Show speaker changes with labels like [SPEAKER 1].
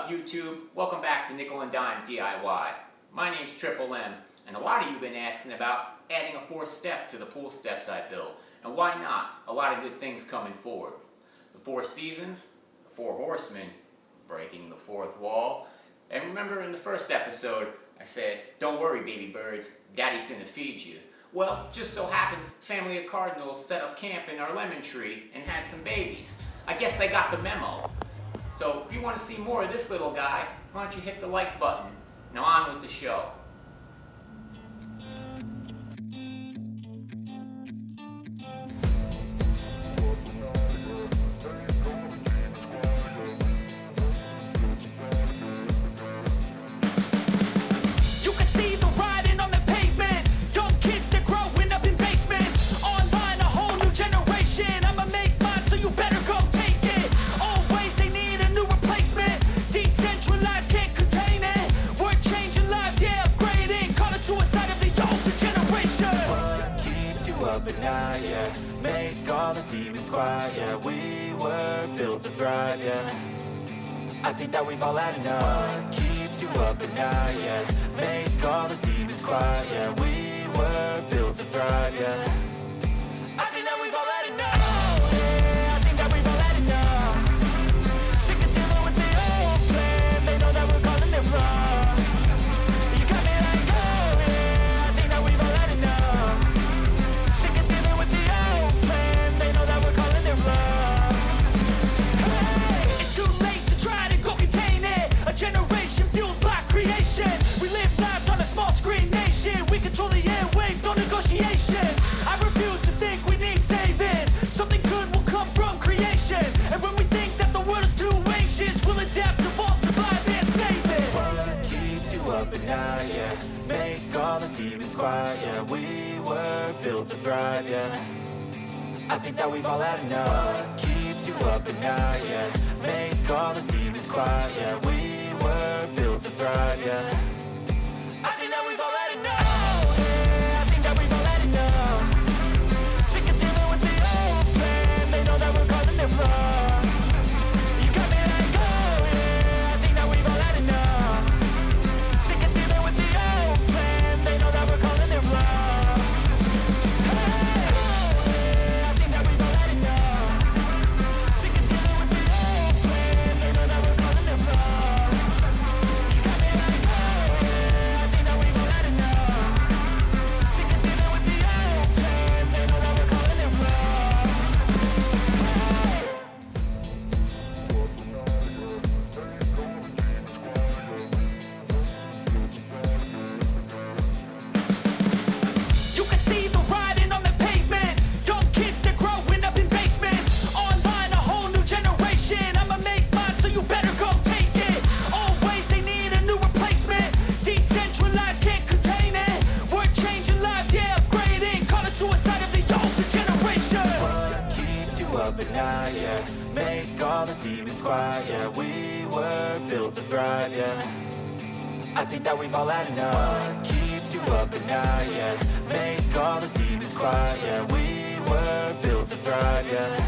[SPEAKER 1] up, YouTube? Welcome back to Nickel and Dime DIY. My name's Triple M, and a lot of you have been asking about adding a fourth step to the pool steps I built. And why not? A lot of good things coming forward. The 4 seasons, the 4 horsemen, breaking the 4th wall. And remember in the first episode, I said, don't worry baby birds, daddy's gonna feed you. Well, just so happens, family of cardinals set up camp in our lemon tree and had some babies. I guess they got the memo. So if you want to see more of this little guy, why don't you hit the like button. Now on with the show.
[SPEAKER 2] But now, yeah, make all the demons quiet, yeah. We were built to thrive, yeah. I think that we've all had enough. What keeps you up at night, yeah. Make all the demons quiet, yeah. We were built to thrive, yeah. I think that we've all had enough. Oh, yeah, I think that we've all had enough. Sick of dealing with the old plan. They know that we're calling it wrong. You got me like, oh, yeah, I think that we've all had enough. Generation fueled by creation. We live lives on a small screen nation. We control the airwaves, no negotiation. I refuse to think we need saving. Something good will come from creation. And when we think that the world is too anxious, we'll adapt, evolve, survive, and save it. What keeps you up at night, yeah. Make all the demons quiet, yeah. We were built to thrive, yeah. I think that we've all had enough. What keeps you up at night, yeah. Make all the demons quiet, yeah. We were built to thrive, yeah. I think that we've all had enough. Oh, yeah, I think that we've all had enough. Sick of dealing with the old plan. They know that we're calling it wrong. You got me like, oh, yeah, I think that we've all had enough. Sick of dealing with the old plan. They know that we're calling it wrong. Hey, oh, yeah, I think that we've all had enough. Sick of dealing with the old plan. They know that we're calling it wrong. But now, yeah, make all the demons quiet, yeah. We were built to thrive, yeah. I think that we've all had enough. What keeps you up at night, yeah. Make all the demons quiet, yeah. We were built to thrive, yeah.